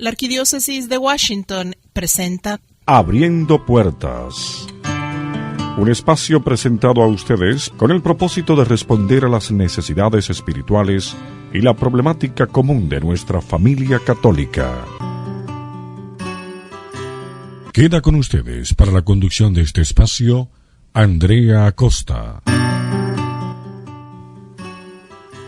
La Arquidiócesis de Washington presenta Abriendo Puertas, un espacio presentado a ustedes con el propósito de responder a las necesidades espirituales y la problemática común de nuestra familia católica. Queda con ustedes para la conducción de este espacio, Andrea Acosta.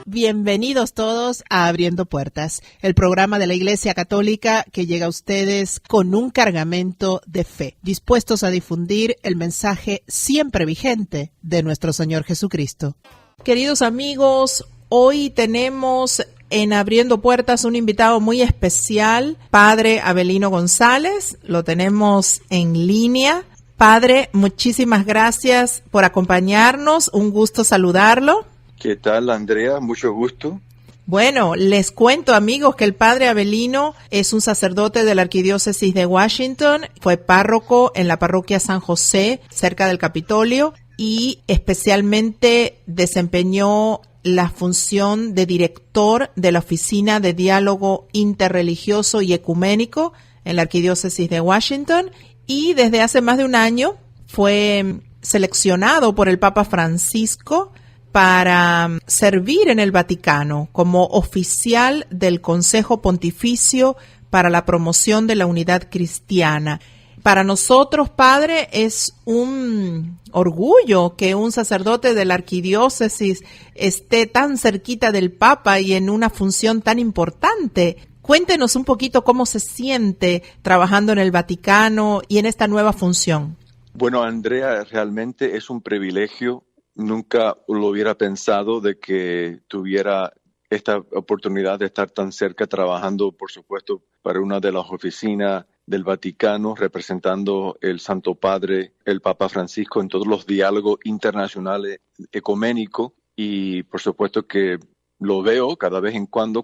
Bienvenidos todos a Abriendo Puertas, el programa de la Iglesia Católica que llega a ustedes con un cargamento de fe, dispuestos a difundir el mensaje siempre vigente de nuestro Señor Jesucristo. Queridos amigos, hoy tenemos en Abriendo Puertas un invitado muy especial, Padre Avelino González. Lo tenemos en línea. Padre, muchísimas gracias por acompañarnos. Un gusto saludarlo. ¿Qué tal, Andrea? Mucho gusto. Bueno, les cuento, amigos, que el Padre Avelino es un sacerdote de la Arquidiócesis de Washington, fue párroco en la parroquia San José, cerca del Capitolio, y especialmente desempeñó la función de director de la Oficina de Diálogo Interreligioso y Ecuménico en la Arquidiócesis de Washington, y desde hace más de un año fue seleccionado por el Papa Francisco para servir en el Vaticano como oficial del Consejo Pontificio para la Promoción de la Unidad Cristiana. Para nosotros, Padre, es un orgullo que un sacerdote de la arquidiócesis esté tan cerquita del Papa y en una función tan importante. Cuéntenos un poquito cómo se siente trabajando en el Vaticano y en esta nueva función. Bueno, Andrea, realmente es un privilegio. Nunca lo hubiera pensado de que tuviera esta oportunidad de estar tan cerca trabajando, por supuesto, para una de las oficinas del Vaticano, representando el Santo Padre, el Papa Francisco, en todos los diálogos internacionales ecuménicos. Y por supuesto que lo veo cada vez en cuando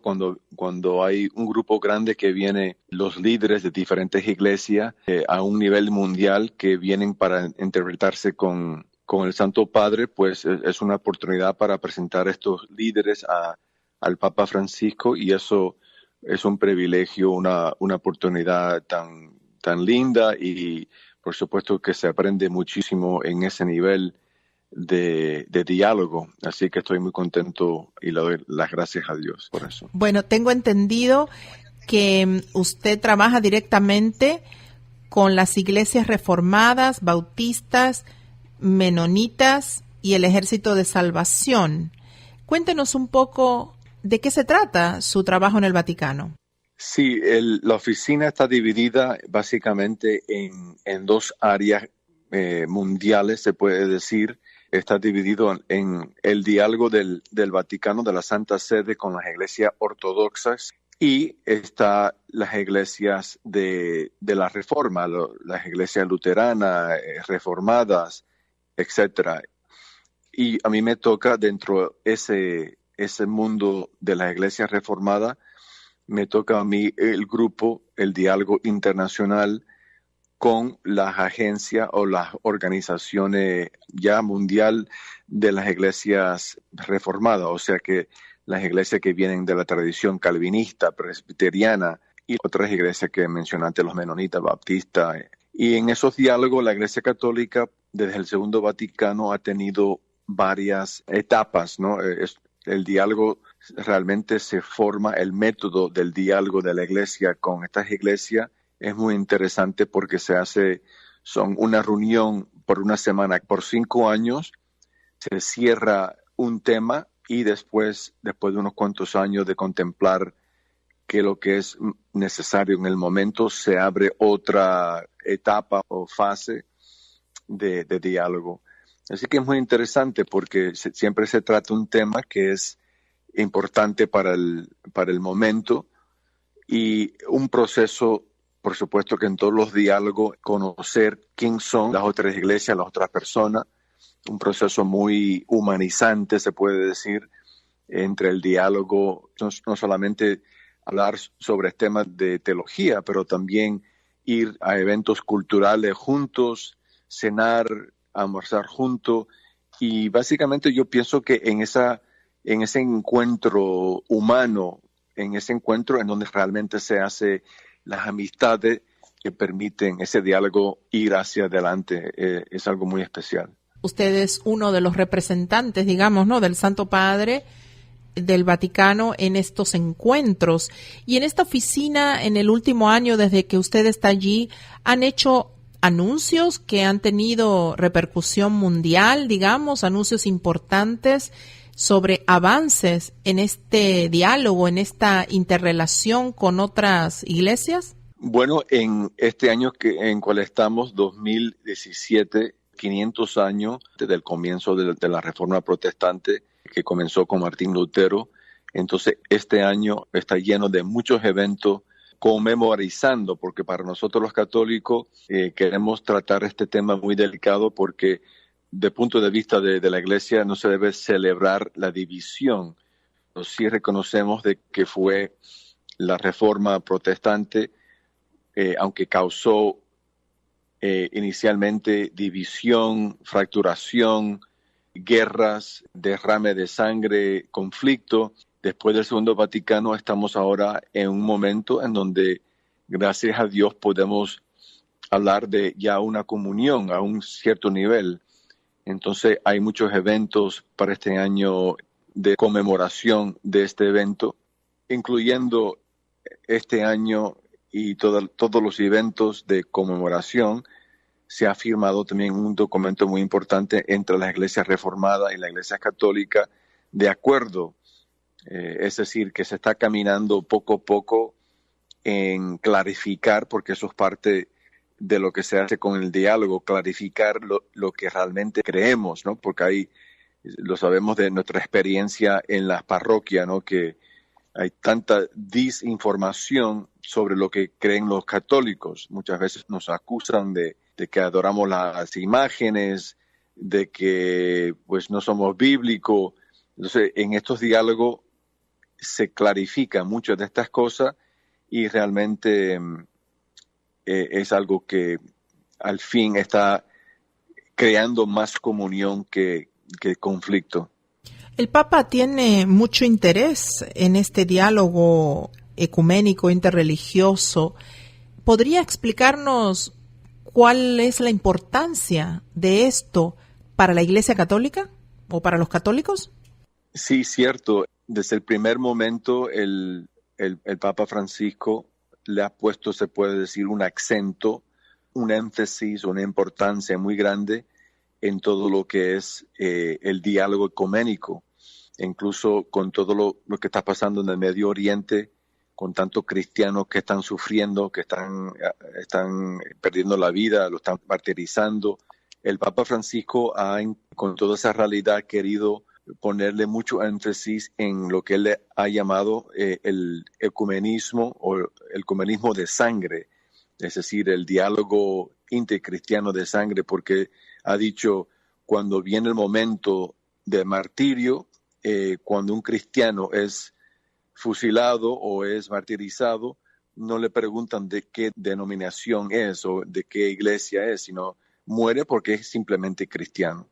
hay un grupo grande que viene, los líderes de diferentes iglesias a un nivel mundial que vienen para interpretarse con el Santo Padre, pues es una oportunidad para presentar a estos líderes al Papa Francisco, y eso es un privilegio, una oportunidad tan linda, y por supuesto que se aprende muchísimo en ese nivel de diálogo. Así que estoy muy contento y le doy las gracias a Dios por eso. Bueno, tengo entendido que usted trabaja directamente con las iglesias reformadas, bautistas, menonitas y el Ejército de Salvación. Cuéntenos un poco de qué se trata su trabajo en el Vaticano. Sí, la oficina está dividida básicamente en dos áreas mundiales, se puede decir. Está dividido en el diálogo del Vaticano, de la Santa Sede, con las iglesias ortodoxas, y está las iglesias de la Reforma, las iglesias luteranas, reformadas, etcétera. Y a mí me toca, dentro de ese mundo de las iglesias reformadas, me toca a mí el grupo, el diálogo internacional con las agencias o las organizaciones ya mundial de las iglesias reformadas, o sea que las iglesias que vienen de la tradición calvinista, presbiteriana, y otras iglesias que mencionaste, los menonitas, baptistas. Y en esos diálogos la Iglesia Católica desde el Segundo Vaticano ha tenido varias etapas, ¿no? El diálogo realmente se forma, el método del diálogo de la Iglesia con estas iglesias es muy interesante porque son una reunión por una semana, por 5 años, se cierra un tema y después de unos cuantos años de contemplar que lo que es necesario en el momento, se abre otra etapa o fase de diálogo. Así que es muy interesante porque siempre se trata un tema que es importante para el momento, y un proceso, por supuesto que en todos los diálogos, conocer quién son las otras iglesias, las otras personas, un proceso muy humanizante, se puede decir, entre el diálogo, no solamente hablar sobre temas de teología, pero también ir a eventos culturales juntos, cenar, almorzar juntos, y básicamente yo pienso que en ese encuentro humano, en ese encuentro en donde realmente se hace las amistades que permiten ese diálogo ir hacia adelante. Es algo muy especial. Usted es uno de los representantes, digamos, ¿no?, del Santo Padre del Vaticano en estos encuentros. Y en esta oficina, en el último año, desde que usted está allí, ¿han hecho anuncios que han tenido repercusión mundial, digamos, anuncios importantes sobre avances en este diálogo, en esta interrelación con otras iglesias? Bueno, en este año en cual estamos, 2017, 500 años desde el comienzo de la Reforma Protestante, que comenzó con Martín Lutero. Entonces, este año está lleno de muchos eventos conmemorizando, porque para nosotros los católicos queremos tratar este tema muy delicado, porque de punto de vista de la Iglesia no se debe celebrar la división. Pero sí reconocemos de que fue la Reforma Protestante, aunque causó inicialmente división, fracturación, guerras, derrame de sangre, conflicto. Después del Segundo Vaticano estamos ahora en un momento en donde, gracias a Dios, podemos hablar de ya una comunión a un cierto nivel. Entonces hay muchos eventos para este año de conmemoración de este evento, incluyendo este año y todos los eventos de conmemoración. Se ha firmado también un documento muy importante entre las iglesias reformadas y la iglesia católica de acuerdo. Es decir, que se está caminando poco a poco en clarificar, porque eso es parte de lo que se hace con el diálogo, clarificar lo que realmente creemos, ¿no? Porque ahí lo sabemos de nuestra experiencia en las parroquias, ¿no? Que hay tanta desinformación sobre lo que creen los católicos. Muchas veces nos acusan de que adoramos las imágenes, de que pues no somos bíblicos. Entonces, en estos diálogos se clarifican muchas de estas cosas y realmente es algo que al fin está creando más comunión que conflicto. El Papa tiene mucho interés en este diálogo ecuménico, interreligioso. ¿Podría explicarnos cuál es la importancia de esto para la Iglesia Católica o para los católicos? Sí, cierto. Desde el primer momento el Papa Francisco le ha puesto, se puede decir, un acento, un énfasis, una importancia muy grande en todo lo que es el diálogo ecuménico. Incluso con todo lo que está pasando en el Medio Oriente, con tantos cristianos que están sufriendo, que están perdiendo la vida, lo están martirizando. El Papa Francisco con toda esa realidad, querido ponerle mucho énfasis en lo que él ha llamado el ecumenismo o el ecumenismo de sangre, es decir, el diálogo intercristiano de sangre, porque ha dicho, cuando viene el momento de martirio, cuando un cristiano es fusilado o es martirizado, no le preguntan de qué denominación es o de qué iglesia es, sino muere porque es simplemente cristiano.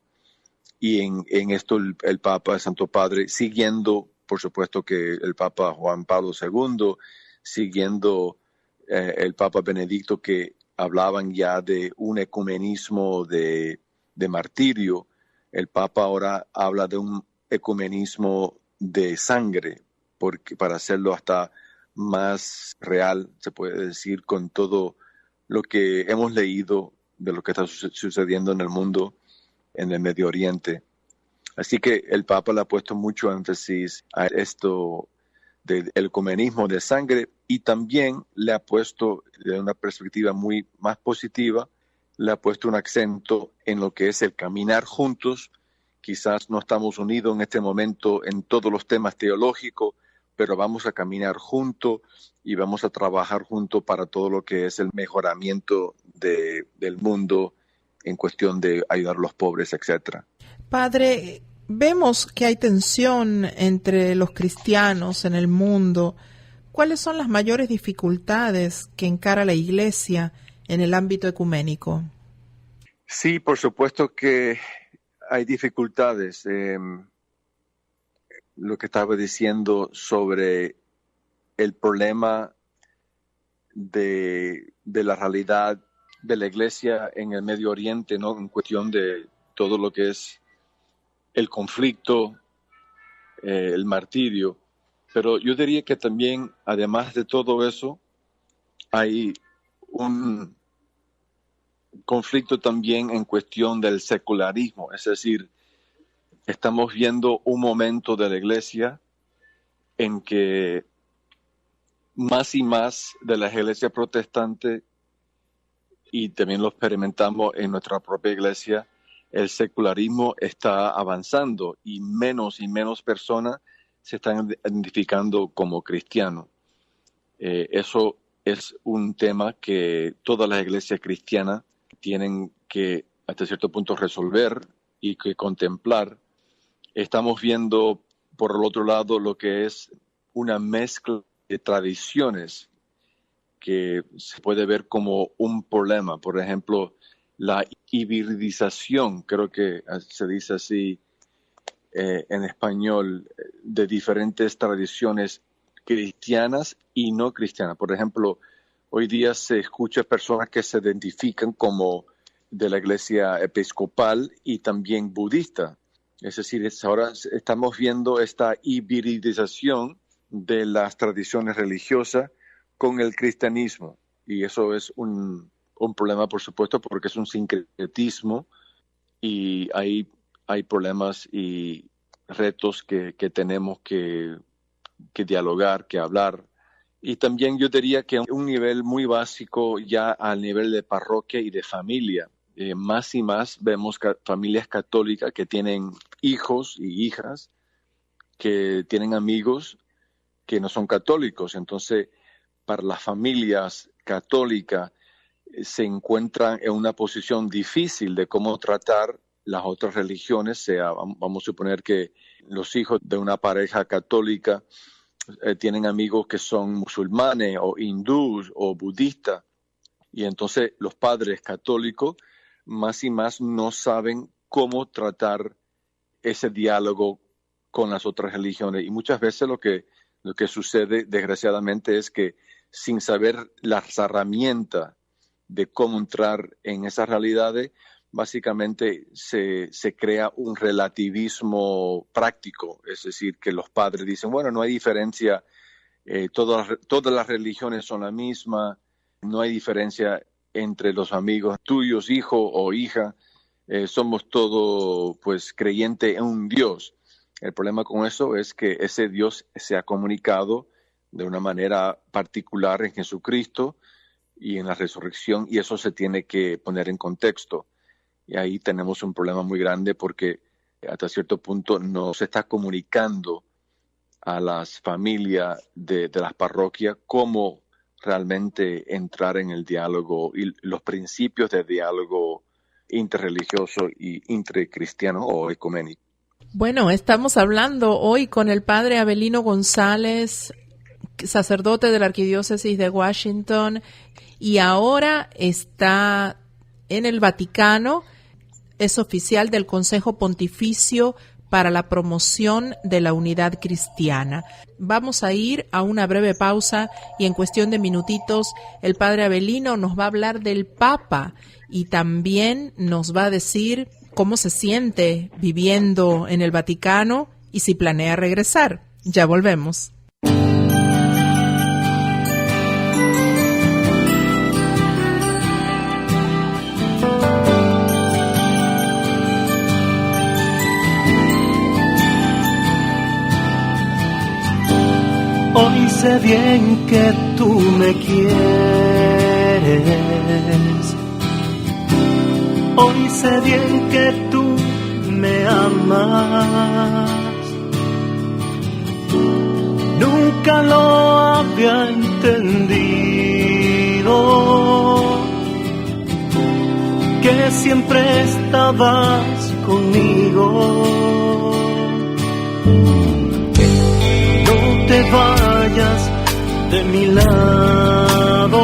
Y en esto el Papa, el Santo Padre, siguiendo, por supuesto que el Papa Juan Pablo II, siguiendo el Papa Benedicto, que hablaban ya de un ecumenismo de martirio, el Papa ahora habla de un ecumenismo de sangre, porque para hacerlo hasta más real, se puede decir, con todo lo que hemos leído de lo que está sucediendo en el mundo, en el Medio Oriente. Así que el Papa le ha puesto mucho énfasis a esto del ecumenismo de sangre y también le ha puesto, de una perspectiva muy más positiva, le ha puesto un acento en lo que es el caminar juntos. Quizás no estamos unidos en este momento en todos los temas teológicos, pero vamos a caminar juntos y vamos a trabajar juntos para todo lo que es el mejoramiento del mundo en cuestión de ayudar a los pobres, etcétera. Padre, vemos que hay tensión entre los cristianos en el mundo. ¿Cuáles son las mayores dificultades que encara la Iglesia en el ámbito ecuménico? Sí, por supuesto que hay dificultades. Lo que estaba diciendo sobre el problema de la realidad de la iglesia en el Medio Oriente, ¿no? En cuestión de todo lo que es el conflicto, el martirio. Pero yo diría que también, además de todo eso, hay un conflicto también en cuestión del secularismo. Es decir, estamos viendo un momento de la iglesia en que más y más de la iglesia protestante, y también lo experimentamos en nuestra propia iglesia, el secularismo está avanzando y menos personas se están identificando como cristianos. Eso es un tema que todas las iglesias cristianas tienen que, hasta cierto punto, resolver y que contemplar. Estamos viendo, por el otro lado, lo que es una mezcla de tradiciones que se puede ver como un problema. Por ejemplo, la hibridización, creo que se dice así en español, de diferentes tradiciones cristianas y no cristianas. Por ejemplo, hoy día se escucha personas que se identifican como de la iglesia episcopal y también budista. Es decir, ahora estamos viendo esta hibridización de las tradiciones religiosas con el cristianismo. Y eso es un problema, por supuesto, porque es un sincretismo y hay problemas y retos que tenemos que dialogar, que hablar. Y también yo diría que a un nivel muy básico, ya al nivel de parroquia y de familia, más y más vemos familias católicas que tienen hijos y hijas, que tienen amigos que no son católicos. Entonces, para las familias católicas se encuentran en una posición difícil de cómo tratar las otras religiones, vamos a suponer que los hijos de una pareja católica tienen amigos que son musulmanes o hindús o budistas, y entonces los padres católicos más y más no saben cómo tratar ese diálogo con las otras religiones, y muchas veces lo que sucede desgraciadamente es que sin saber las herramientas de cómo entrar en esas realidades, básicamente se crea un relativismo práctico, es decir, que los padres dicen, bueno, no hay diferencia, todas las religiones son la misma, no hay diferencia entre los amigos tuyos, hijo o hija, somos todos pues creyentes en un Dios. El problema con eso es que ese Dios se ha comunicado de una manera particular en Jesucristo y en la resurrección, y eso se tiene que poner en contexto. Y ahí tenemos un problema muy grande porque hasta cierto punto no se está comunicando a las familias de las parroquias cómo realmente entrar en el diálogo y los principios de diálogo interreligioso y intercristiano o ecuménico. Bueno, estamos hablando hoy con el padre Avelino González, sacerdote de la Arquidiócesis de Washington, y ahora está en el Vaticano. Es oficial del Consejo Pontificio para la Promoción de la Unidad Cristiana. Vamos a ir a una breve pausa y en cuestión de minutitos el padre Avelino nos va a hablar del Papa y también nos va a decir cómo se siente viviendo en el Vaticano y si planea regresar. Ya volvemos. Hoy sé bien que tú me quieres, hoy sé bien que tú me amas. Nunca lo había entendido, que siempre estabas conmigo. No te vayas de mi lado,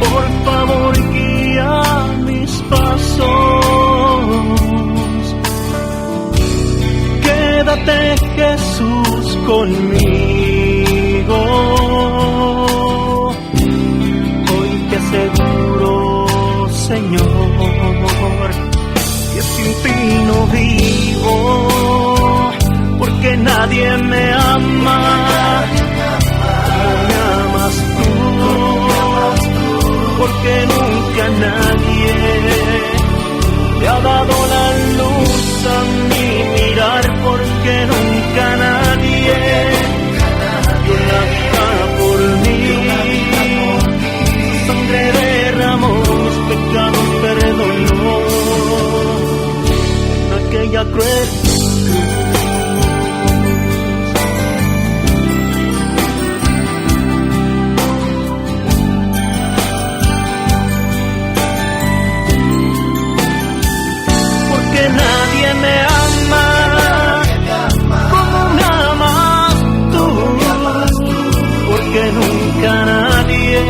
por favor guía mis pasos. Quédate, Jesús, conmigo. y no vivo, porque nadie me ama como me amas tú, porque nunca nadie me ha dado la luz a mi mirar, porque nunca nadie dio la vida por mí. Su sangre derramó, mis pecados perdonó en aquella cruel nadie me ama como me amas tú, porque nunca nadie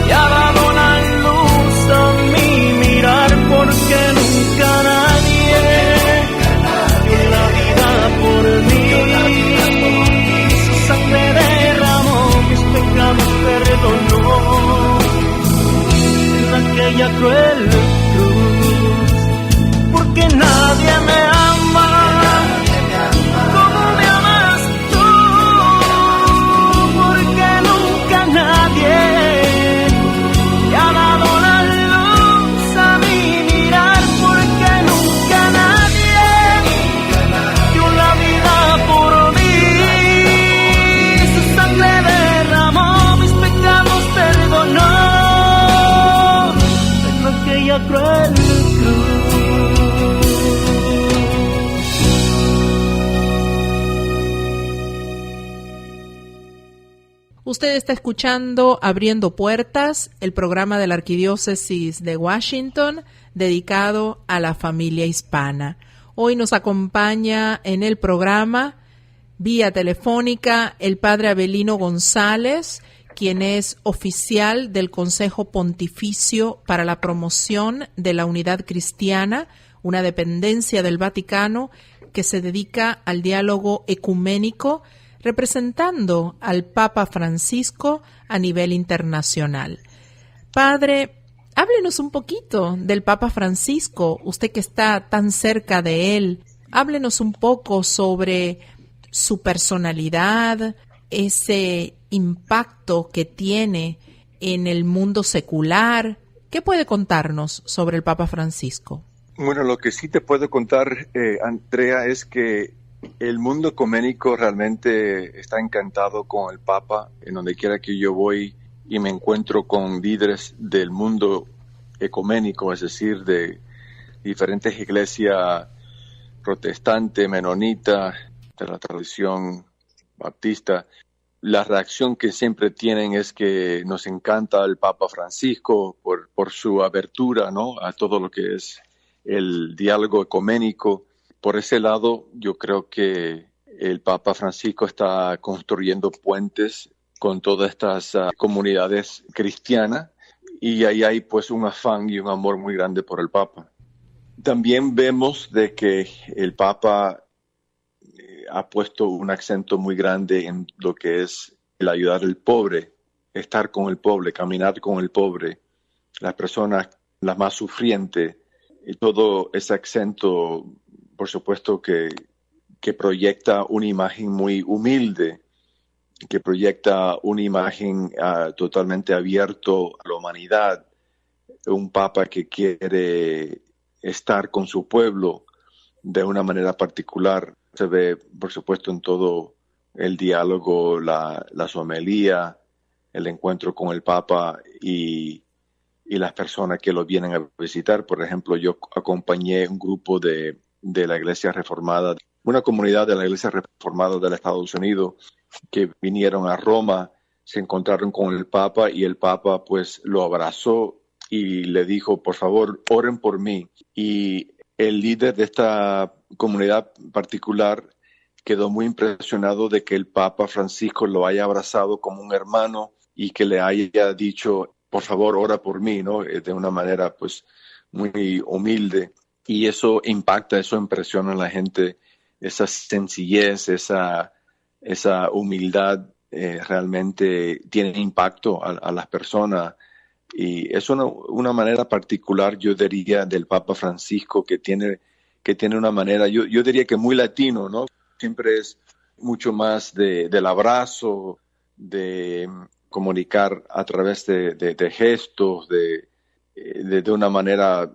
me ha dado la luz a mi mirar, porque nunca nadie dio la vida por mí. Su sangre derramó, mis pecados perdonó en aquella cruel cruz. Porque nadie me ama como me amas tú, porque nunca nadie me ha dado la luz a mi mirar, porque nunca nadie dio la vida por mí. Su sangre derramó, mis pecados perdonó en aquella cruel cruz. Usted está escuchando Abriendo Puertas, el programa de la Arquidiócesis de Washington dedicado a la familia hispana. Hoy nos acompaña en el programa, vía telefónica, el padre Avelino González, quien es oficial del Consejo Pontificio para la Promoción de la Unidad Cristiana, una dependencia del Vaticano que se dedica al diálogo ecuménico, representando al Papa Francisco a nivel internacional. Padre, háblenos un poquito del Papa Francisco, usted que está tan cerca de él. Háblenos un poco sobre su personalidad, ese impacto que tiene en el mundo secular. ¿Qué puede contarnos sobre el Papa Francisco? Bueno, lo que sí te puedo contar, Andrea, es que el mundo ecuménico realmente está encantado con el Papa. En donde quiera que yo voy y me encuentro con líderes del mundo ecuménico, es decir, de diferentes iglesias protestante, menonita, de la tradición baptista, la reacción que siempre tienen es que nos encanta el Papa Francisco por su abertura, ¿no?, a todo lo que es el diálogo ecuménico. Por ese lado, yo creo que el Papa Francisco está construyendo puentes con todas estas comunidades cristianas, y ahí hay pues un afán y un amor muy grande por el Papa. También vemos de que el Papa ha puesto un acento muy grande en lo que es el ayudar al pobre, estar con el pobre, caminar con el pobre, las personas las más sufrientes, y todo ese acento, por supuesto, que proyecta una imagen muy humilde, que proyecta una imagen totalmente abierto a la humanidad, un Papa que quiere estar con su pueblo de una manera particular. Se ve, por supuesto, en todo el diálogo, la homilía, el encuentro con el Papa y las personas que lo vienen a visitar. Por ejemplo, yo acompañé un grupo de la Iglesia Reformada, una comunidad de la Iglesia Reformada de los Estados Unidos, que vinieron a Roma, se encontraron con el Papa y el Papa pues lo abrazó y le dijo, por favor, oren por mí. Y el líder de esta comunidad particular quedó muy impresionado de que el Papa Francisco lo haya abrazado como un hermano y que le haya dicho, por favor, ora por mí, ¿no?, de una manera pues muy humilde. Y eso impacta, eso impresiona a la gente, esa sencillez, esa humildad realmente tiene impacto a las personas. Y es una manera particular, yo diría, del Papa Francisco que tiene una manera, yo diría que muy latino, ¿no? Siempre es mucho más del abrazo, de comunicar a través de gestos, de una manera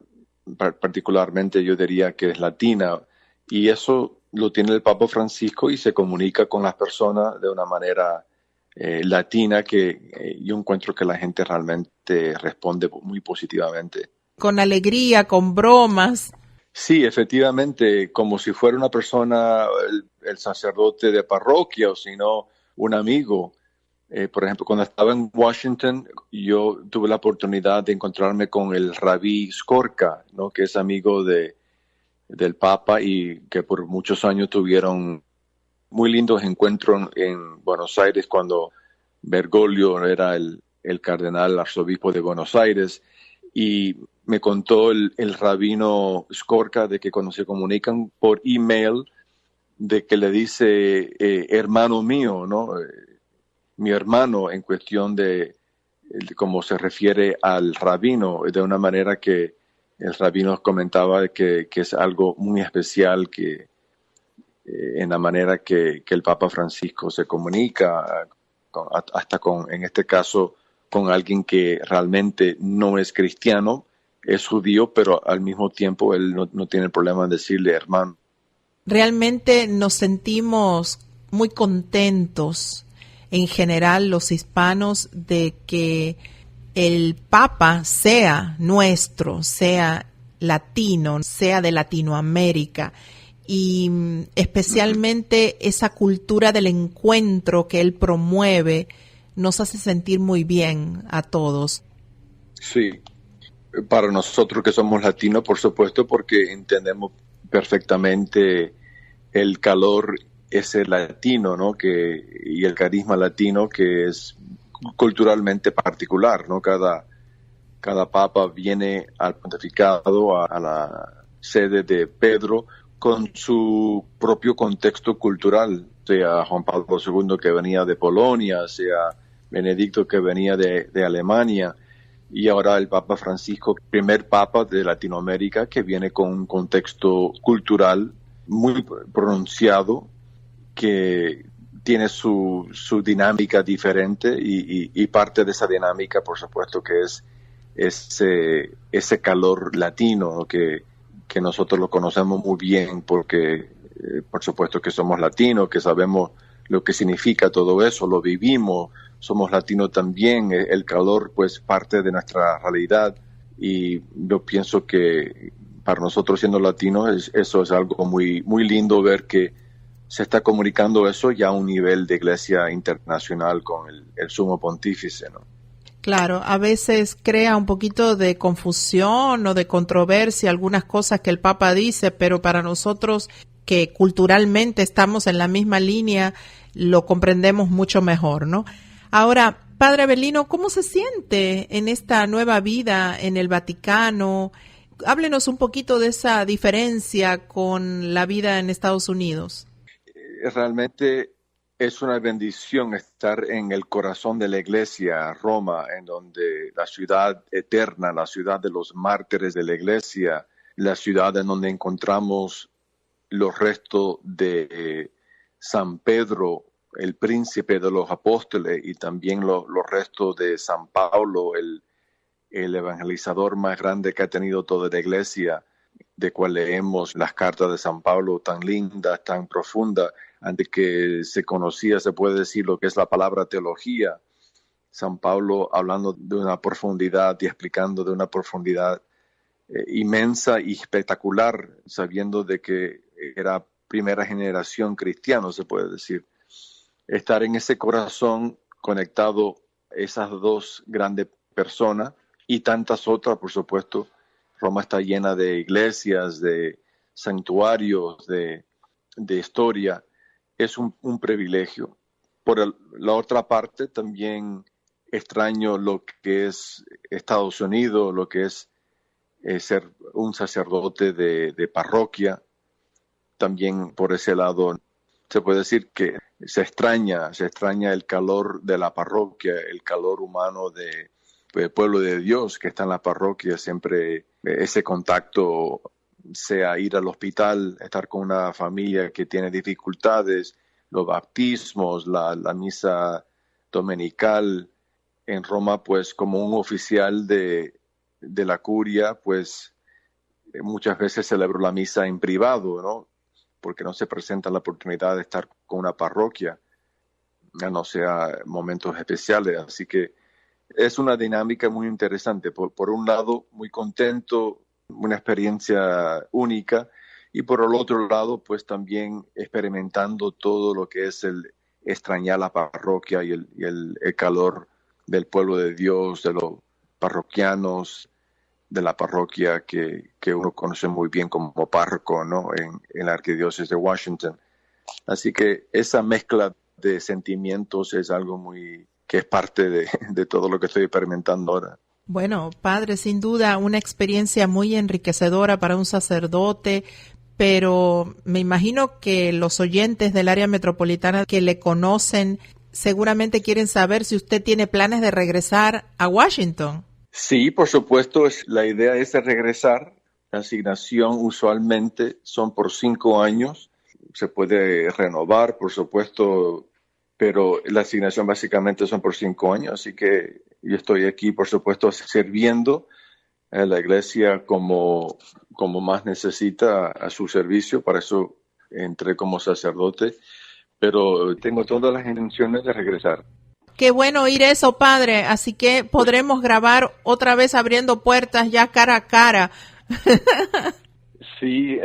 particularmente yo diría que es latina. Y eso lo tiene el Papa Francisco y se comunica con las personas de una manera latina que yo encuentro que la gente realmente responde muy positivamente. Con alegría, con bromas. Sí, efectivamente, como si fuera una persona, el sacerdote de parroquia o si no, un amigo. Por ejemplo, cuando estaba en Washington, yo tuve la oportunidad de encontrarme con el rabí Skorka, ¿no? Que es amigo del Papa y que por muchos años tuvieron muy lindos encuentros en Buenos Aires cuando Bergoglio era el cardenal arzobispo de Buenos Aires. Y me contó el rabino Skorka de que cuando se comunican por email, de que le dice hermano mío, ¿no? Mi hermano, en cuestión de cómo se refiere al rabino, de una manera que el rabino comentaba que es algo muy especial que en la manera que el Papa Francisco se comunica, hasta en este caso, con alguien que realmente no es cristiano, es judío, pero al mismo tiempo él no tiene problema en decirle hermano. Realmente nos sentimos muy contentos en general los hispanos de que el Papa sea nuestro, sea latino, sea de Latinoamérica y especialmente esa cultura del encuentro que él promueve nos hace sentir muy bien a todos. Sí, para nosotros que somos latinos, por supuesto, porque entendemos perfectamente el calor ese latino, ¿no? Y el carisma latino que es culturalmente particular, ¿no? Cada papa viene al pontificado, a la sede de Pedro, con su propio contexto cultural, sea Juan Pablo II que venía de Polonia, sea Benedicto que venía de Alemania, y ahora el Papa Francisco, primer papa de Latinoamérica que viene con un contexto cultural muy pronunciado, que tiene su dinámica diferente y parte de esa dinámica, por supuesto, que es ese calor latino, ¿no? que nosotros lo conocemos muy bien porque, por supuesto, que somos latinos, que sabemos lo que significa todo eso, lo vivimos, somos latinos también, el calor pues parte de nuestra realidad y yo pienso que para nosotros siendo latinos eso es algo muy, muy lindo ver que se está comunicando eso ya a un nivel de iglesia internacional con el sumo pontífice, ¿no? Claro, a veces crea un poquito de confusión o de controversia algunas cosas que el Papa dice, pero para nosotros que culturalmente estamos en la misma línea, lo comprendemos mucho mejor, ¿no? Ahora, Padre Avelino, ¿cómo se siente en esta nueva vida en el Vaticano? Háblenos un poquito de esa diferencia con la vida en Estados Unidos. Realmente es una bendición estar en el corazón de la iglesia, Roma, en donde la ciudad eterna, la ciudad de los mártires de la iglesia, la ciudad en donde encontramos los restos de San Pedro, el príncipe de los apóstoles, y también los restos de San Pablo, el evangelizador más grande que ha tenido toda la iglesia, de cual leemos las cartas de San Pablo tan lindas, tan profundas, antes que se conocía, se puede decir, lo que es la palabra teología. San Pablo hablando de una profundidad y explicando de una profundidad inmensa y espectacular, sabiendo de que era primera generación cristiano, se puede decir. Estar en ese corazón conectado esas dos grandes personas y tantas otras, por supuesto. Roma está llena de iglesias, de santuarios, de historia. Es un privilegio. Por la otra parte, también extraño lo que es Estados Unidos, lo que es ser un sacerdote de parroquia. También por ese lado se puede decir que se extraña el calor de la parroquia, el calor humano de pueblo de Dios que está en la parroquia, siempre ese contacto, sea ir al hospital, estar con una familia que tiene dificultades, los bautismos, la misa dominical en Roma, pues como un oficial de la curia, pues muchas veces celebro la misa en privado, ¿no? Porque no se presenta la oportunidad de estar con una parroquia, ya no sea momentos especiales. Así que es una dinámica muy interesante. Por un lado, muy contento, una experiencia única, y por el otro lado, pues también experimentando todo lo que es el extrañar la parroquia y el calor del pueblo de Dios, de los parroquianos, de la parroquia que uno conoce muy bien como párroco, ¿no? En la arquidiócesis de Washington. Así que esa mezcla de sentimientos es algo que es parte de todo lo que estoy experimentando ahora. Bueno, padre, sin duda una experiencia muy enriquecedora para un sacerdote, pero me imagino que los oyentes del área metropolitana que le conocen seguramente quieren saber si usted tiene planes de regresar a Washington. Sí, por supuesto, la idea es de regresar. La asignación usualmente son por 5 años. Se puede renovar, por supuesto, pero la asignación básicamente son por 5 años. Así que yo estoy aquí, por supuesto, sirviendo a la iglesia como más necesita a su servicio. Para eso entré como sacerdote, pero tengo todas las intenciones de regresar. Qué bueno oír eso, padre. Así que podremos grabar otra vez Abriendo Puertas ya cara a cara. Sí,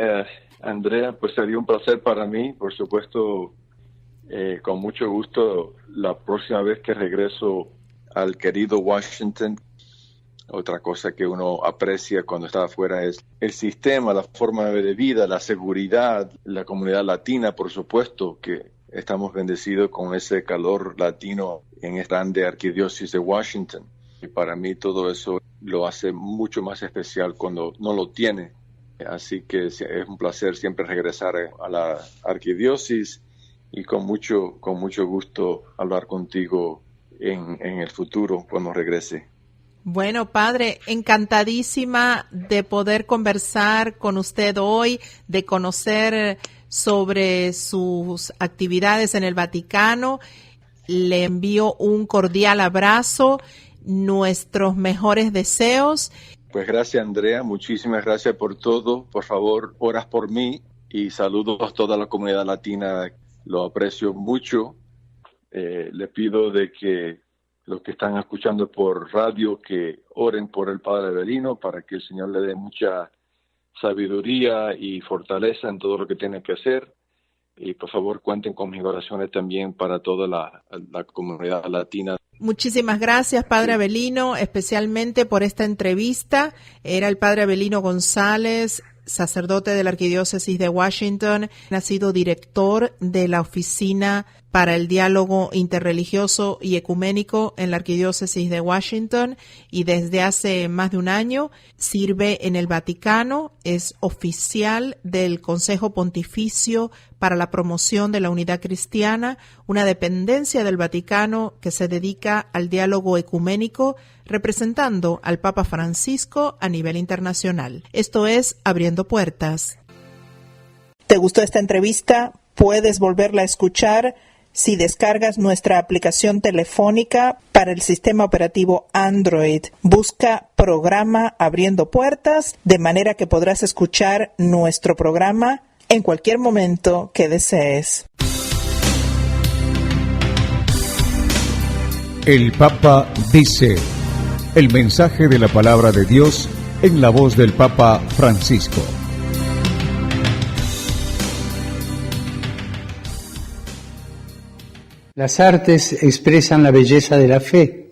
Andrea, pues sería un placer para mí, por supuesto, con mucho gusto. La próxima vez que regreso al querido Washington, otra cosa que uno aprecia cuando está afuera es el sistema, la forma de vida, la seguridad, la comunidad latina, por supuesto, que estamos bendecidos con ese calor latino en esta grande arquidiócesis de Washington. Y para mí todo eso lo hace mucho más especial cuando no lo tiene. Así que es un placer siempre regresar a la arquidiócesis y con mucho gusto hablar contigo en el futuro cuando regrese. Bueno, padre, encantadísima de poder conversar con usted hoy, de conocer sobre sus actividades en el Vaticano. Le envío un cordial abrazo, nuestros mejores deseos. Pues gracias, Andrea, muchísimas gracias por todo. Por favor, oras por mí y saludos a toda la comunidad latina. Lo aprecio mucho. Le pido de que los que están escuchando por radio que oren por el Padre Avelino para que el Señor le dé mucha sabiduría y fortaleza en todo lo que tiene que hacer. Y por favor cuenten con mis oraciones también para toda la comunidad latina. Muchísimas gracias, Padre Avelino, especialmente por esta entrevista. Era el Padre Avelino González, sacerdote de la Arquidiócesis de Washington. Ha sido director de la Oficina para el Diálogo Interreligioso y Ecuménico en la Arquidiócesis de Washington y desde hace más de un año sirve en el Vaticano. Es oficial del Consejo Pontificio para la Promoción de la Unidad Cristiana, una dependencia del Vaticano que se dedica al diálogo ecuménico, representando al Papa Francisco a nivel internacional. Esto es Abriendo Puertas. ¿Te gustó esta entrevista? Puedes volverla a escuchar si descargas nuestra aplicación telefónica para el sistema operativo Android. Busca Programa Abriendo Puertas, de manera que podrás escuchar nuestro programa en cualquier momento que desees. El Papa dice: el mensaje de la palabra de Dios en la voz del Papa Francisco. Las artes expresan la belleza de la fe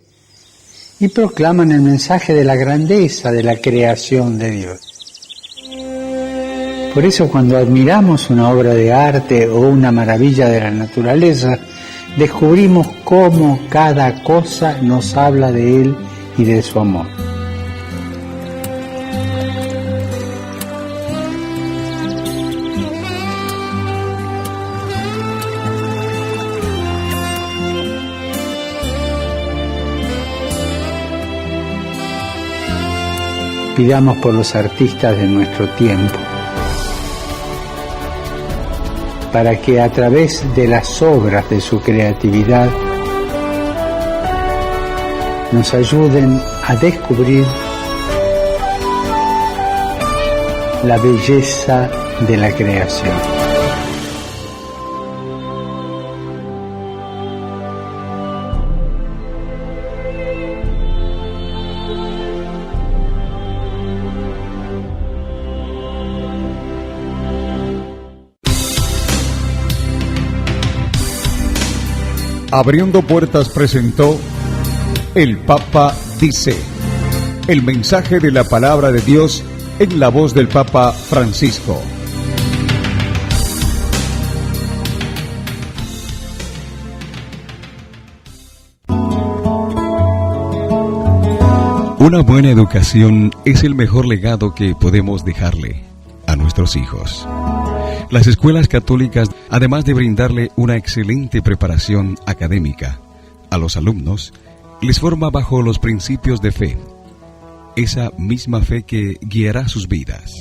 y proclaman el mensaje de la grandeza de la creación de Dios. Por eso, cuando admiramos una obra de arte o una maravilla de la naturaleza, descubrimos cómo cada cosa nos habla de Él y de su amor. Pidamos por los artistas de nuestro tiempo, para que a través de las obras de su creatividad nos ayuden a descubrir la belleza de la creación. Abriendo Puertas presentó El Papa Dice, el mensaje de la palabra de Dios en la voz del Papa Francisco. Una buena educación es el mejor legado que podemos dejarle a nuestros hijos. Las escuelas católicas, además de brindarle una excelente preparación académica a los alumnos, les forma bajo los principios de fe, esa misma fe que guiará sus vidas.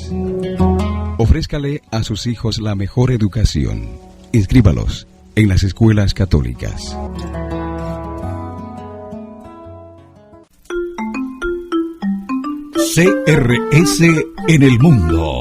Ofrézcale a sus hijos la mejor educación. Inscríbalos en las escuelas católicas. CRS en el mundo.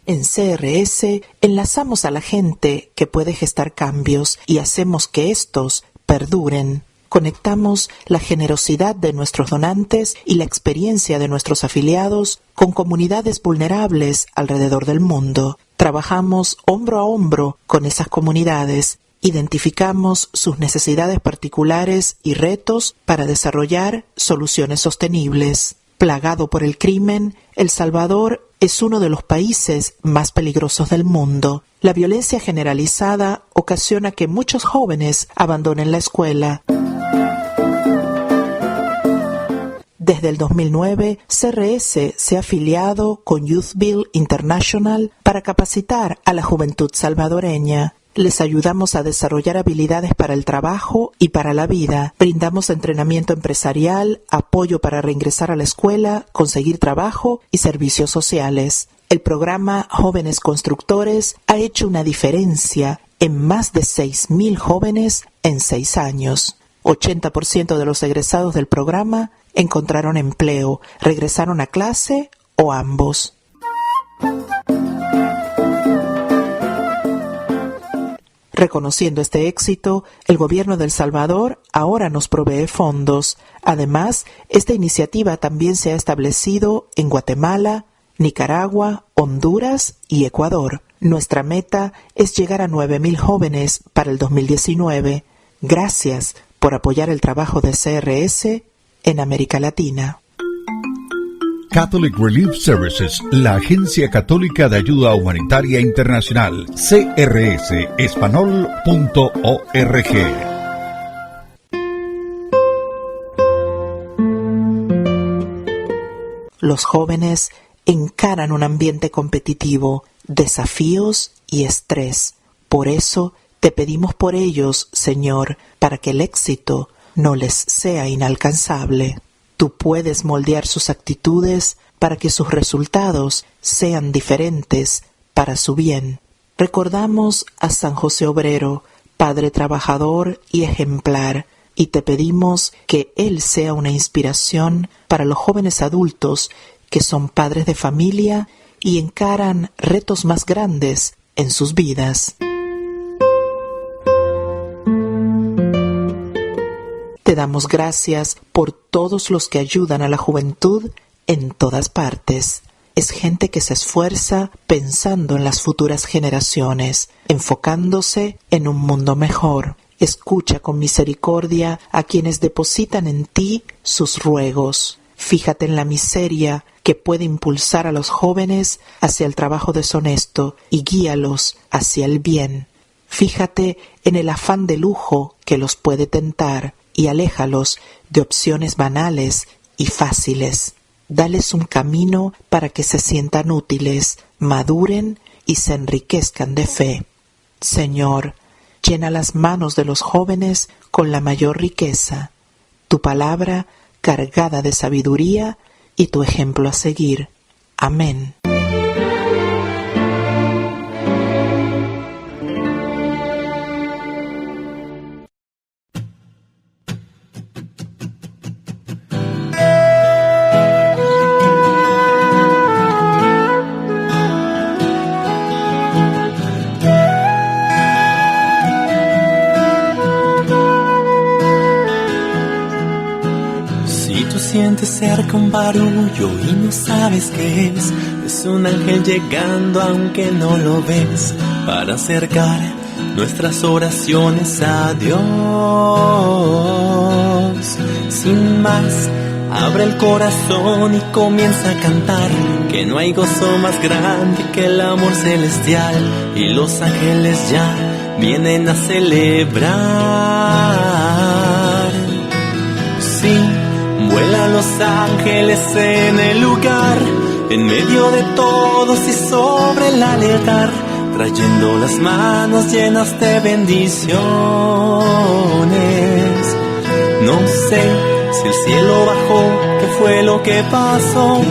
En CRS enlazamos a la gente que puede gestar cambios y hacemos que estos perduren. Conectamos la generosidad de nuestros donantes y la experiencia de nuestros afiliados con comunidades vulnerables alrededor del mundo. Trabajamos hombro a hombro con esas comunidades. Identificamos sus necesidades particulares y retos para desarrollar soluciones sostenibles. Plagado por el crimen, El Salvador es uno de los países más peligrosos del mundo. La violencia generalizada ocasiona que muchos jóvenes abandonen la escuela. Desde el 2009, CRS se ha afiliado con Youthville International para capacitar a la juventud salvadoreña. Les ayudamos a desarrollar habilidades para el trabajo y para la vida. Brindamos entrenamiento empresarial, apoyo para reingresar a la escuela, conseguir trabajo y servicios sociales. El programa Jóvenes Constructores ha hecho una diferencia en más de 6.000 jóvenes en 6 años. 80% de los egresados del programa encontraron empleo, regresaron a clase o ambos. Reconociendo este éxito, el gobierno de El Salvador ahora nos provee fondos. Además, esta iniciativa también se ha establecido en Guatemala, Nicaragua, Honduras y Ecuador. Nuestra meta es llegar a 9.000 jóvenes para el 2019. Gracias por apoyar el trabajo de CRS en América Latina. Catholic Relief Services, la Agencia Católica de Ayuda Humanitaria Internacional, crsespanol.org. Los jóvenes encaran un ambiente competitivo, desafíos y estrés. Por eso te pedimos por ellos, Señor, para que el éxito no les sea inalcanzable. Tú puedes moldear sus actitudes para que sus resultados sean diferentes para su bien. Recordamos a San José Obrero, padre trabajador y ejemplar, y te pedimos que él sea una inspiración para los jóvenes adultos que son padres de familia y encaran retos más grandes en sus vidas. Te damos gracias por todos los que ayudan a la juventud en todas partes. Es gente que se esfuerza pensando en las futuras generaciones, enfocándose en un mundo mejor. Escucha con misericordia a quienes depositan en ti sus ruegos. Fíjate en la miseria que puede impulsar a los jóvenes hacia el trabajo deshonesto y guíalos hacia el bien. Fíjate en el afán de lujo que los puede tentar y aléjalos de opciones banales y fáciles. Dales un camino para que se sientan útiles, maduren y se enriquezcan de fe. Señor, llena las manos de los jóvenes con la mayor riqueza. Tu palabra cargada de sabiduría y tu ejemplo a seguir. Amén. Sientes cerca un barullo y no sabes qué es un ángel llegando aunque no lo ves, para acercar nuestras oraciones a Dios. Sin más, abre el corazón y comienza a cantar, que no hay gozo más grande que el amor celestial, y los ángeles ya vienen a celebrar. Sí, vuelan los ángeles en el lugar, en medio de todos y sobre el altar, trayendo las manos llenas de bendiciones. No sé si el cielo bajó, qué fue lo que pasó.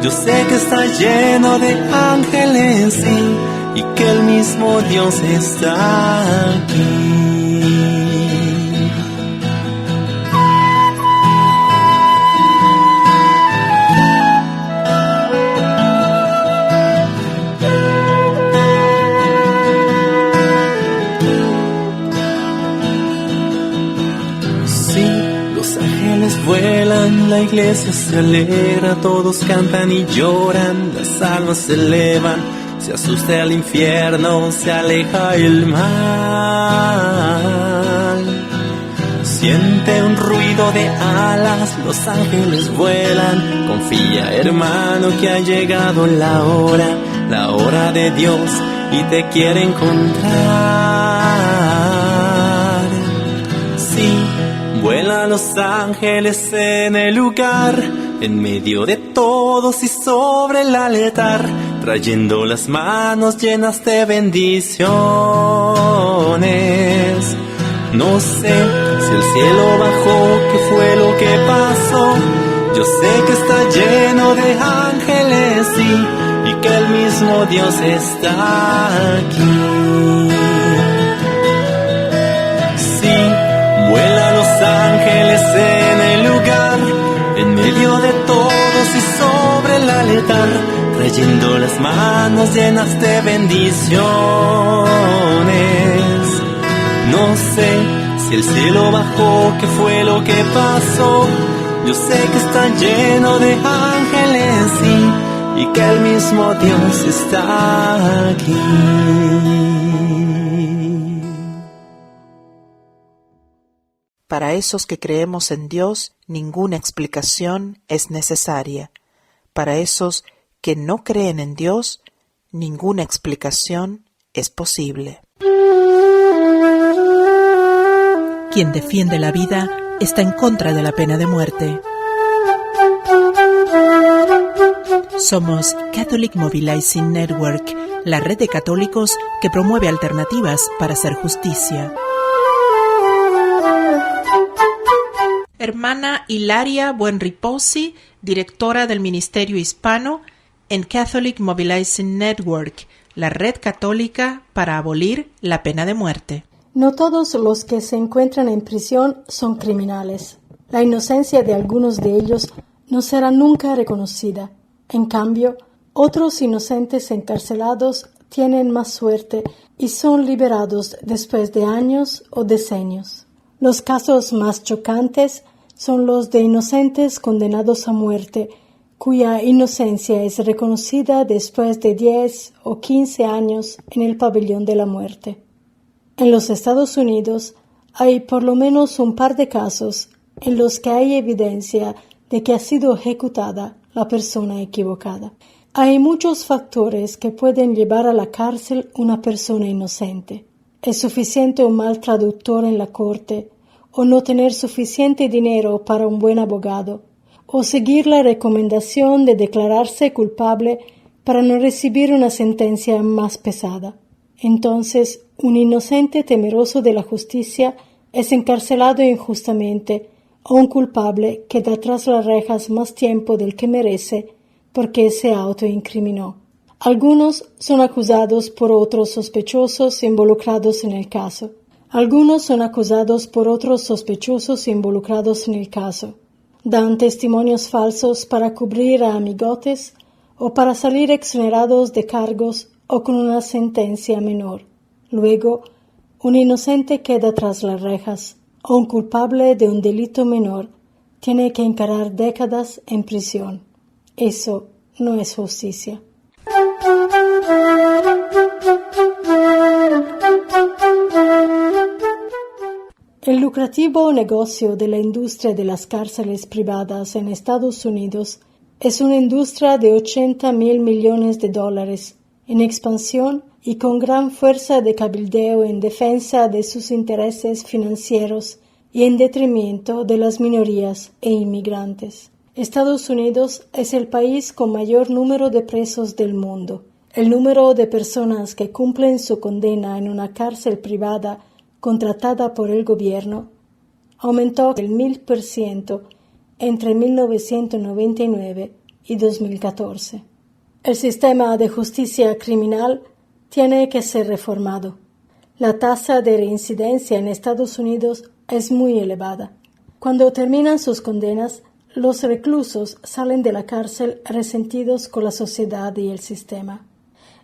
Yo sé que está lleno de ángeles, sí, y que el mismo Dios está aquí. Vuelan, la iglesia se alegra, todos cantan y lloran, las almas se elevan, se asusta el infierno, se aleja el mal. Siente un ruido de alas, los ángeles vuelan, confía hermano que ha llegado la hora de Dios y te quiere encontrar. Sí, vuelan los ángeles en el lugar, en medio de todos y sobre el altar, trayendo las manos llenas de bendiciones. No sé si el cielo bajó, qué fue lo que pasó. Yo sé que está lleno de ángeles, sí, y que el mismo Dios está aquí. Vuelan los ángeles en el lugar, en medio de todos y sobre el altar, trayendo las manos llenas de bendiciones. No sé si el cielo bajó, qué fue lo que pasó. Yo sé que está lleno de ángeles, sí, y que el mismo Dios está aquí. Para esos que creemos en Dios, ninguna explicación es necesaria. Para esos que no creen en Dios, ninguna explicación es posible. Quien defiende la vida está en contra de la pena de muerte. Somos Catholic Mobilizing Network, la red de católicos que promueve alternativas para hacer justicia. Hermana Hilaria Buenriposi, directora del Ministerio Hispano en Catholic Mobilizing Network, la red católica para abolir la pena de muerte. No todos los que se encuentran en prisión son criminales. La inocencia de algunos de ellos no será nunca reconocida. En cambio, otros inocentes encarcelados tienen más suerte y son liberados después de años o decenios. Los casos más chocantes son los de inocentes condenados a muerte, cuya inocencia es reconocida después de 10 o 15 años en el pabellón de la muerte. En los Estados Unidos hay por lo menos un par de casos en los que hay evidencia de que ha sido ejecutada la persona equivocada. Hay muchos factores que pueden llevar a la cárcel una persona inocente. ¿Es suficiente un mal traductor en la corte? ¿O no tener suficiente dinero para un buen abogado? ¿O seguir la recomendación de declararse culpable para no recibir una sentencia más pesada? Entonces, un inocente temeroso de la justicia es encarcelado injustamente o un culpable queda tras las rejas más tiempo del que merece porque se autoincriminó. Algunos son acusados por otros sospechosos involucrados en el caso. Algunos son acusados por otros sospechosos involucrados en el caso. Dan testimonios falsos para cubrir a amigotes o para salir exonerados de cargos o con una sentencia menor. Luego, un inocente queda tras las rejas o un culpable de un delito menor tiene que encarar décadas en prisión. Eso no es justicia. El lucrativo negocio de la industria de las cárceles privadas en Estados Unidos es una industria de $80,000 millones, en expansión y con gran fuerza de cabildeo en defensa de sus intereses financieros y en detrimento de las minorías e inmigrantes. Estados Unidos es el país con mayor número de presos del mundo. El número de personas que cumplen su condena en una cárcel privada contratada por el gobierno aumentó el 1,000% entre 1999 y 2014. El sistema de justicia criminal tiene que ser reformado. La tasa de reincidencia en Estados Unidos es muy elevada. Cuando terminan sus condenas, los reclusos salen de la cárcel resentidos con la sociedad y el sistema.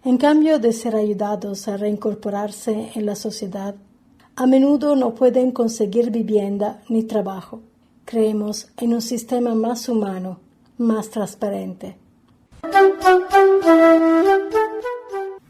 En cambio de ser ayudados a reincorporarse en la sociedad, a menudo no pueden conseguir vivienda ni trabajo. Creemos en un sistema más humano, más transparente.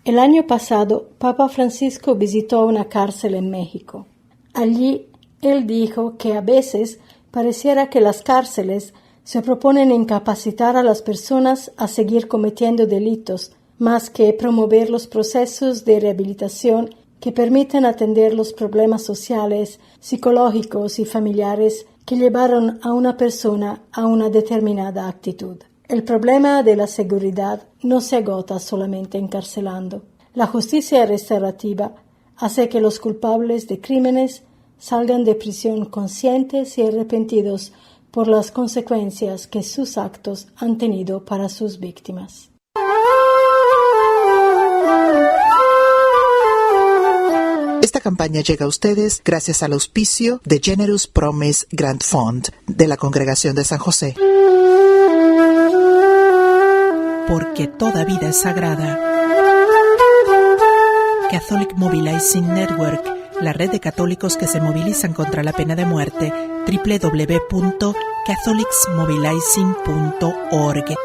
El año pasado, Papa Francisco visitó una cárcel en México. Allí, él dijo que a veces pareciera que las cárceles se proponen incapacitar a las personas a seguir cometiendo delitos, más que promover los procesos de rehabilitación que permiten atender los problemas sociales, psicológicos y familiares que llevaron a una persona a una determinada actitud. El problema de la seguridad no se agota solamente encarcelando. La justicia restaurativa hace que los culpables de crímenes salgan de prisión conscientes y arrepentidos por las consecuencias que sus actos han tenido para sus víctimas. Esta campaña llega a ustedes gracias al auspicio de Generous Promise Grant Fund de la Congregación de San José. Porque toda vida es sagrada. Catholic Mobilizing Network, la red de católicos que se movilizan contra la pena de muerte, www.catholicsmobilizing.org.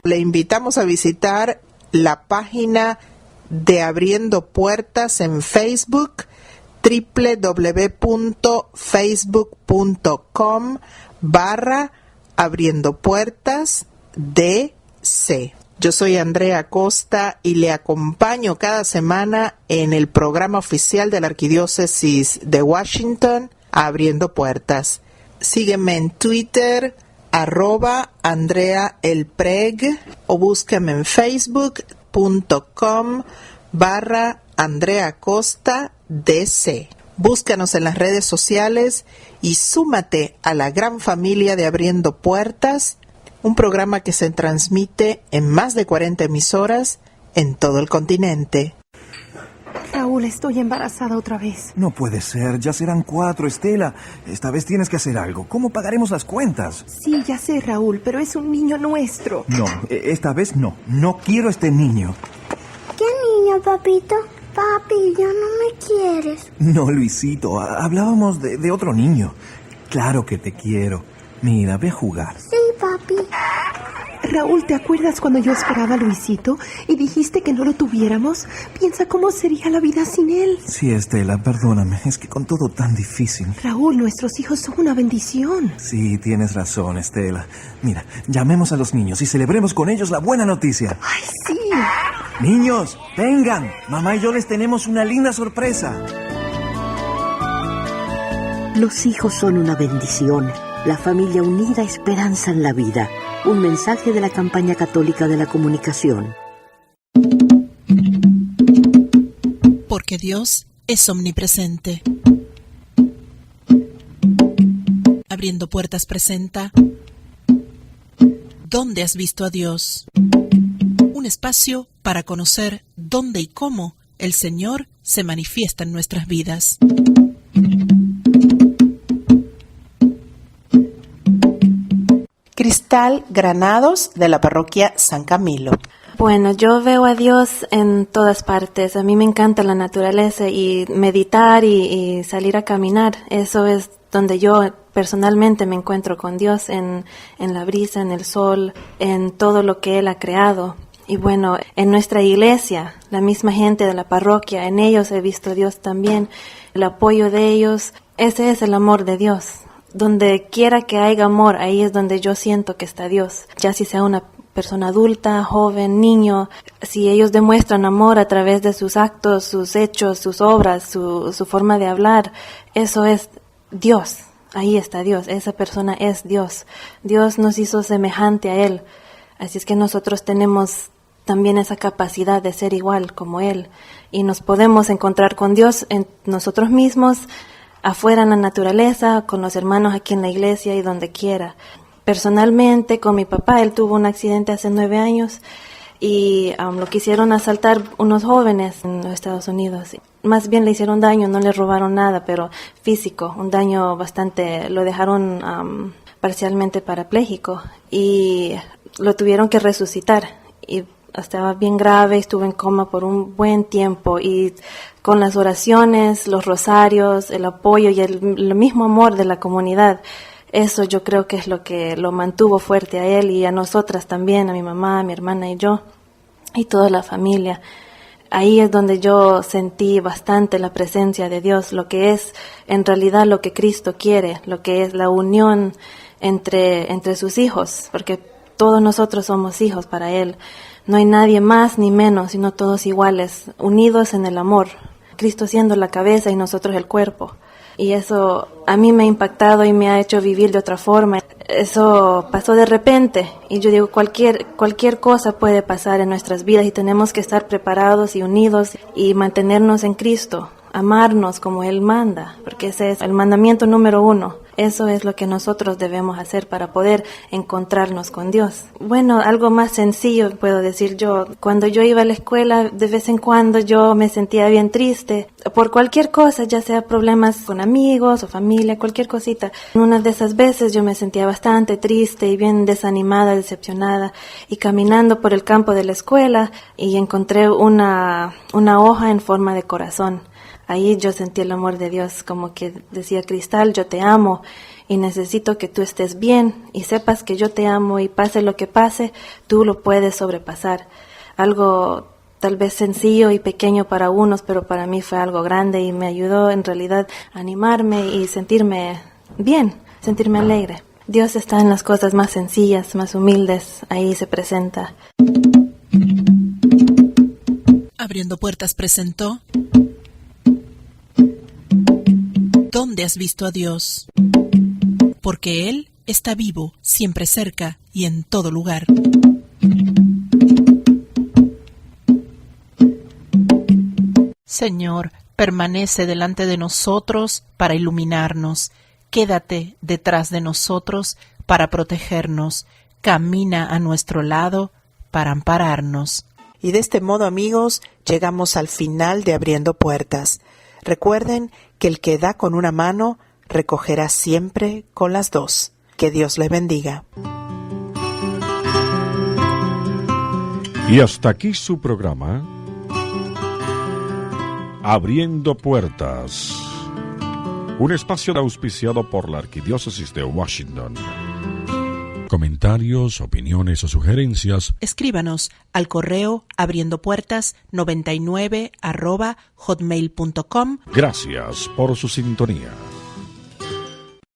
Le invitamos a visitar la página de Abriendo Puertas en Facebook, www.facebook.com/Abriendo Puertas DC. Yo soy Andrea Costa y le acompaño cada semana en el programa oficial de la Arquidiócesis de Washington, Abriendo Puertas. Sígueme en Twitter, @Andrea Elpreg, o búscame en facebook.com/Andrea Costa DC. Búscanos en las redes sociales y súmate a la gran familia de Abriendo Puertas, un programa que se transmite en más de 40 emisoras en todo el continente. Raúl, estoy embarazada otra vez. No puede ser, ya serán 4, Estela. Esta vez tienes que hacer algo. ¿Cómo pagaremos las cuentas? Sí, ya sé, Raúl, pero es un niño nuestro. No, esta vez no. No quiero este niño. ¿Qué niño, papito? Papi, ya no me quieres. No, Luisito, hablábamos de otro niño. Claro que te quiero. Mira, ve a jugar. Sí, papi. Raúl, ¿te acuerdas cuando yo esperaba a Luisito y dijiste que no lo tuviéramos? Piensa cómo sería la vida sin él. Sí, Estela, perdóname. Es que con todo tan difícil. Raúl, nuestros hijos son una bendición. Sí, tienes razón, Estela. Mira, llamemos a los niños y celebremos con ellos la buena noticia. ¡Ay, sí! Niños, vengan. Mamá y yo les tenemos una linda sorpresa. Los hijos son una bendición. La familia unida esperanza en la vida. Un mensaje de la campaña católica de la comunicación. Porque Dios es omnipresente. Abriendo Puertas presenta ¿Dónde has visto a Dios? Un espacio para conocer dónde y cómo el Señor se manifiesta en nuestras vidas. Cristal Granados, de la parroquia San Camilo. Bueno, yo veo a Dios en todas partes. A mí me encanta la naturaleza y meditar y salir a caminar. Eso es donde yo personalmente me encuentro con Dios, en la brisa, en el sol, en todo lo que Él ha creado. Y bueno, en nuestra iglesia, la misma gente de la parroquia, en ellos he visto a Dios también, el apoyo de ellos. Ese es el amor de Dios. Donde quiera que haya amor, ahí es donde yo siento que está Dios. Ya si sea una persona adulta, joven, niño, si ellos demuestran amor a través de sus actos, sus hechos, sus obras, su forma de hablar, eso es Dios. Ahí está Dios, esa persona es Dios. Dios nos hizo semejante a Él. Así es que nosotros tenemos también esa capacidad de ser igual como Él. Y nos podemos encontrar con Dios en nosotros mismos, afuera en la naturaleza, con los hermanos aquí en la iglesia y donde quiera. Personalmente, con mi papá, él tuvo un accidente hace 9 años y lo quisieron asaltar unos jóvenes en los Estados Unidos. Más bien le hicieron daño, no le robaron nada, pero físico, un daño bastante, lo dejaron parcialmente parapléjico y lo tuvieron que resucitar y estaba bien grave, estuvo en coma por un buen tiempo y con las oraciones, los rosarios, el apoyo y el mismo amor de la comunidad, eso yo creo que es lo que lo mantuvo fuerte a él y a nosotras también, a mi mamá, a mi hermana y yo y toda la familia. Ahí es donde yo sentí bastante la presencia de Dios, lo que es en realidad lo que Cristo quiere, lo que es la unión entre sus hijos, porque todos nosotros somos hijos para Él. No hay nadie más ni menos, sino todos iguales, unidos en el amor. Cristo siendo la cabeza y nosotros el cuerpo. Y eso a mí me ha impactado y me ha hecho vivir de otra forma. Eso pasó de repente y yo digo cualquier cosa puede pasar en nuestras vidas y tenemos que estar preparados y unidos y mantenernos en Cristo, amarnos como Él manda, porque ese es el mandamiento número 1. Eso es lo que nosotros debemos hacer para poder encontrarnos con Dios. Bueno, algo más sencillo puedo decir yo. Cuando yo iba a la escuela, de vez en cuando yo me sentía bien triste por cualquier cosa, ya sea problemas con amigos o familia, cualquier cosita. En una de esas veces yo me sentía bastante triste y bien desanimada, decepcionada, y caminando por el campo de la escuela y encontré una hoja en forma de corazón. Ahí yo sentí el amor de Dios, como que decía: Cristal, yo te amo y necesito que tú estés bien y sepas que yo te amo y pase lo que pase, tú lo puedes sobrepasar. Algo tal vez sencillo y pequeño para unos, pero para mí fue algo grande y me ayudó en realidad a animarme y sentirme bien, sentirme alegre. Dios está en las cosas más sencillas, más humildes, ahí se presenta. Abriendo Puertas presentó ¿Dónde has visto a Dios? Porque Él está vivo, siempre cerca y en todo lugar. Señor, permanece delante de nosotros para iluminarnos. Quédate detrás de nosotros para protegernos. Camina a nuestro lado para ampararnos. Y de este modo, amigos, llegamos al final de Abriendo Puertas. Recuerden que el que da con una mano, recogerá siempre con las dos. Que Dios les bendiga. Y hasta aquí su programa, Abriendo Puertas. Un espacio auspiciado por la Arquidiócesis de Washington. Comentarios, opiniones o sugerencias, escríbanos al correo abriendopuertas99@hotmail.com. Gracias por su sintonía.